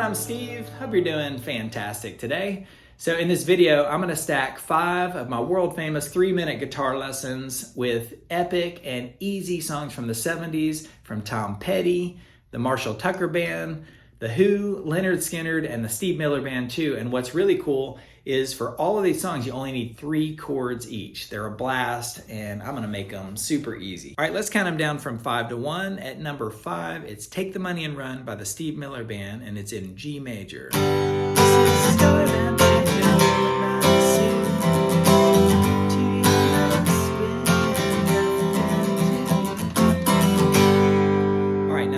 I'm Steve. Hope you're doing fantastic today. So in this video, I'm gonna stack 5 of my world famous 3-minute guitar lessons with epic and easy songs from the 70s from Tom Petty, the Marshall Tucker Band, The Who, Lynyrd Skynyrd, and the Steve Miller Band too. And what's really cool is for all of these songs, you only need 3 chords each. They're a blast, and I'm gonna make them super easy. All right, let's count them down from 5 to 1. At number 5, it's Take the Money and Run by the Steve Miller Band, and it's in G major.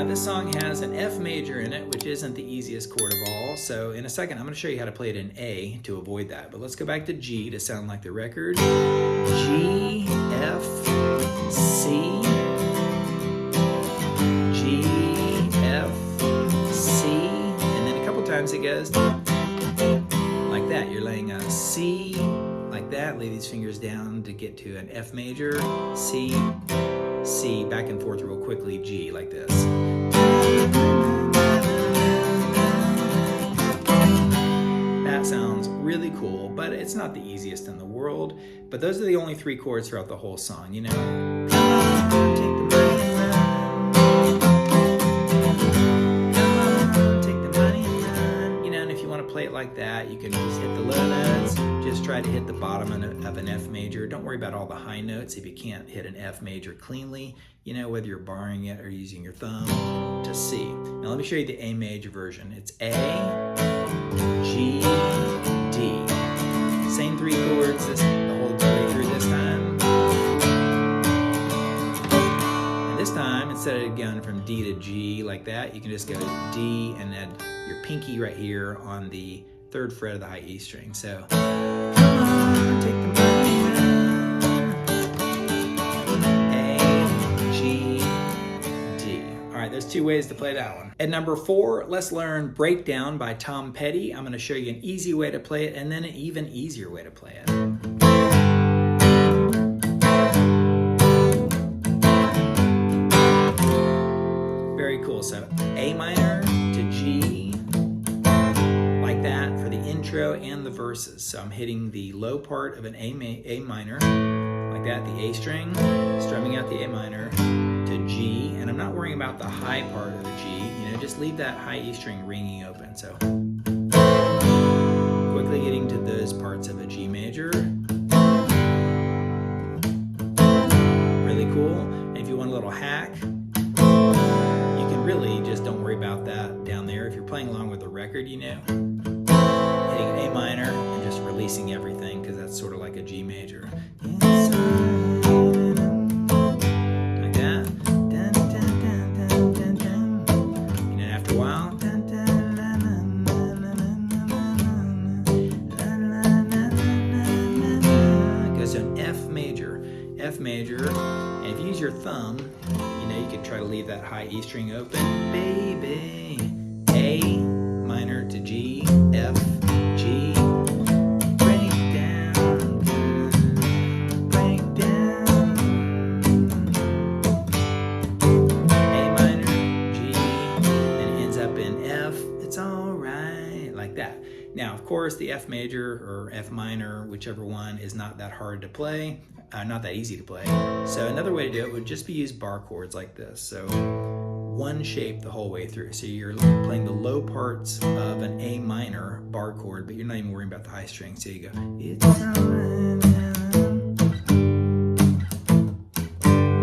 This song has an F major in it, which isn't the easiest chord of all. So in a second, I'm going to show you how to play it in A to avoid that. But let's go back to G to sound like the record. G, F, C, G, F, C. And then a couple times it goes like that. You're laying a C like that. Lay these fingers down to get to an F major, C, C, back and forth real quickly, G, like this. That sounds really cool, but it's not the easiest in the world. But those are the only 3 chords throughout the whole song, you know. Come on, take the money and run. Come on, take the money and run. You know, and if you want to play it like that, you can just hit the low notes. Just try to hit the bottom of an F major. Don't worry about all the high notes if you can't hit an F major cleanly, you know, whether you're barring it or using your thumb to C. Now let me show you the A major version. It's A, G, D. Same 3 chords the whole way through this time. And this time, instead of going from D to G like that, you can just go to D and add your pinky right here on the 3rd fret of the high E string. So, come on, take the money and A, G, D. All right, there's 2 ways to play that one. At number 4, let's learn Breakdown by Tom Petty. I'm going to show you an easy way to play it and then an even easier way to play it. Very cool. So A minor to G, like that for the intro and the verses. So I'm hitting the low part of an A minor, like that, the A string, strumming out the A minor to G, and I'm not worrying about the high part of the G, you know, just leave that high E string ringing open. So quickly getting to those parts of a G major. Really cool. And if you want a little hack, you can really just don't worry about that down there. If you're playing along with the record, you know, hitting A minor and just releasing everything, because that's sort of like a G major. Like that. And then after a while, it goes to an F major. F major. And if you use your thumb, you know, you could try to leave that high E string open. Baby. A minor to G, F, G, break down, break down. A minor, G, and it ends up in F. It's all right, like that. Now, of course, the F major or F minor, whichever one, is not that hard to play, not that easy to play. So another way to do it would just be use bar chords like this. So one shape the whole way through. So you're playing the low parts of an A minor bar chord, but you're not even worrying about the high string. So you go, it's alright.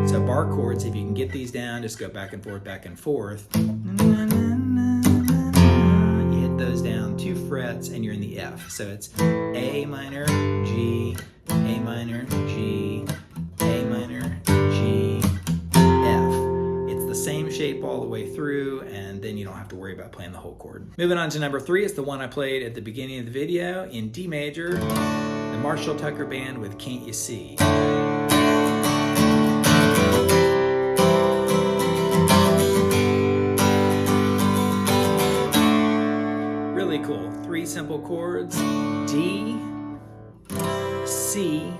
So bar chords, if you can get these down, just go back and forth, back and forth. You hit those down 2 frets and you're in the F. So it's A minor, G, A minor, G, A minor, G, F. It's the same shape all the way through, and then you don't have to worry about playing the whole chord. Moving on to number 3, it's the one I played at the beginning of the video in D major, the Marshall Tucker Band with Can't You See. Really cool. 3 simple chords, D, C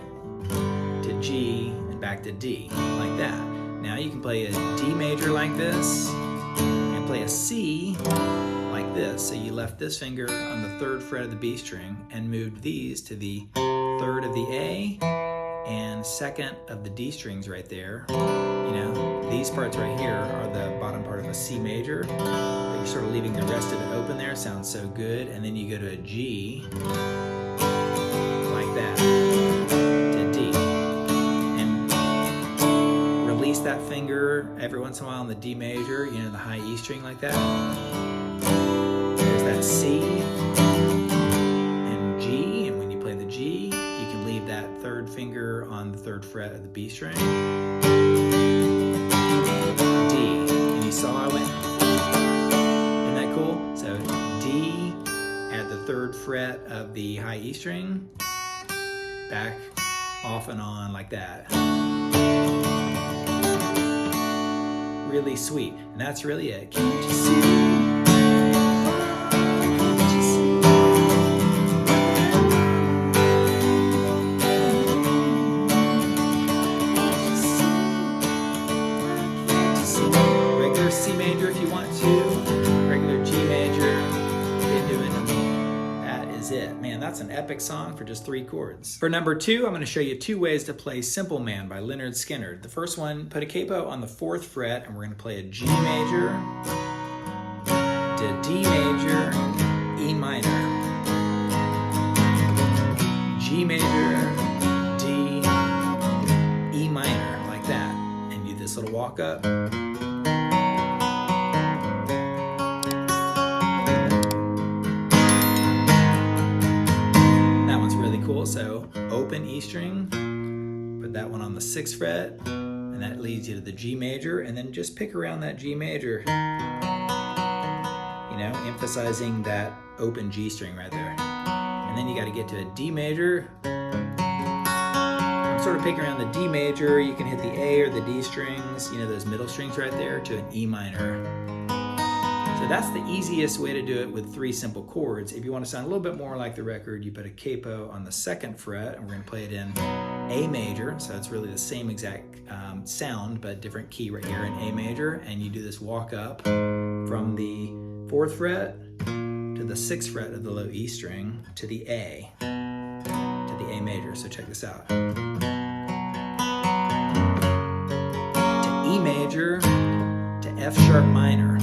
to G, and back to D, like that. Now you can play a D major like this, and play a C like like this. So you left this finger on the 3rd fret of the B string and moved these to the 3rd of the A and 2nd of the D strings right there. You know, these parts right here are the bottom part of a C major. But you're sort of leaving the rest of it open there. Sounds so good. And then you go to a G, like that, to D. And release that finger every once in a while on the D major, you know, the high E string like that. There's that C and G. And when you play the G, you can leave that 3rd finger on the 3rd fret of the B string. D. And you saw I went, isn't that cool? So D at the 3rd fret of the high E string, back off and on like that. Really sweet. And that's really it. Can't you see? C major if you want to, regular G major, been doing them. That is it. Man, that's an epic song for just 3 chords. For number 2, I'm going to show you 2 ways to play Simple Man by Lynyrd Skynyrd. The first one, put a capo on the 4th fret, and we're going to play a G major to D major, E minor, G major, D, E minor, like that. And do this little walk up. So open E string, put that one on the 6th fret, and that leads you to the G major, and then just pick around that G major, you know, emphasizing that open G string right there. And then you got to get to a D major. I'm sort of picking around the D major. You can hit the A or the D strings, you know, those middle strings right there, to an E minor. So that's the easiest way to do it with 3 simple chords. If you want to sound a little bit more like the record, you put a capo on the 2nd fret, and we're going to play it in A major. So it's really the same exact sound, but different key right here in A major. And you do this walk up from the 4th fret to the 6th fret of the low E string to the A, to the A major. So check this out. To E major, to F sharp minor.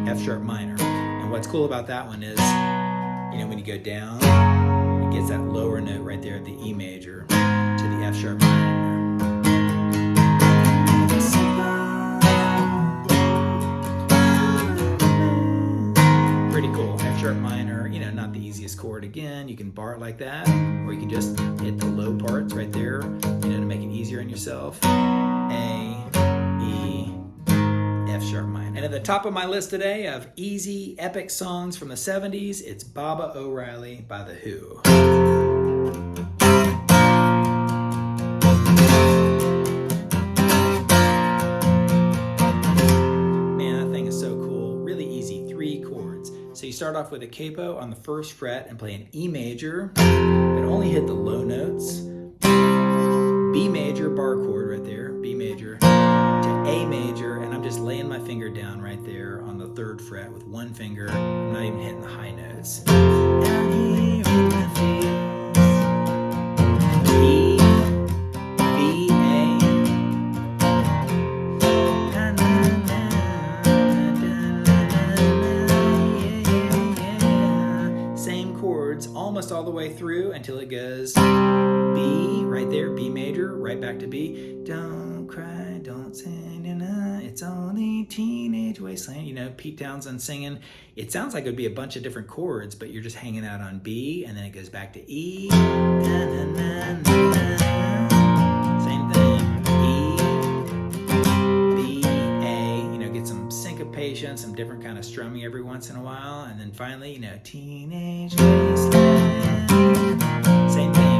F sharp minor. And what's cool about that one is, you know, when you go down, it gets that lower note right there at the E major to the F sharp minor. Pretty cool. F sharp minor, you know, not the easiest chord again. You can bar it like that, or you can just hit the low parts right there, you know, to make it easier on yourself. A, E, F sharp minor. And at the top of my list today of easy, epic songs from the 70s, it's Baba O'Reilly by The Who. Man, that thing is so cool. Really easy, 3 chords. So you start off with a capo on the 1st fret and play an E major, but only hit the low notes. B major, bar chord right there, B major, to A major, and I'm just laying my finger down right there on the 3rd fret with one finger. I'm not even hitting the high notes. Down here in my face, E, B, A, na, na, na, yeah. Same chords almost all the way through until it goes B, right there, B major, right back to B. Don't cry, don't sing tonight, it's only teenage wasteland. You know, Pete Townsend singing. It sounds like it would be a bunch of different chords, but you're just hanging out on B, and then it goes back to E. Na, na, na, na, na. Same thing, E, B, A. You know, get some syncopation, some different kind of strumming every once in a while, and then finally, you know, teenage wasteland. Same thing.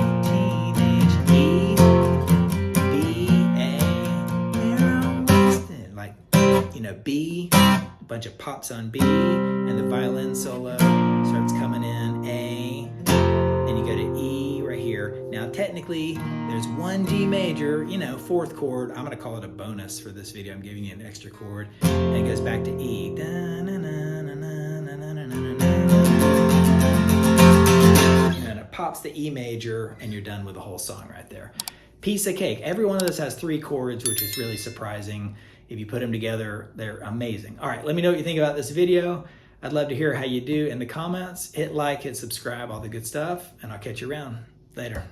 B, a bunch of pops on B, and the violin solo starts coming in, A, then you go to E right right here. Now technically there's one G major, you know, fourth chord. I'm gonna call it a bonus for this video. I'm giving you an extra chord. And it goes back to E. And it pops the E major and you're done with the whole song right there. Piece of cake. Every one of those has 3 chords, which is really surprising. If you put them together, they're amazing. All right, let me know what you think about this video. I'd love to hear how you do in the comments. Hit like, hit subscribe, all the good stuff, and I'll catch you around. Later.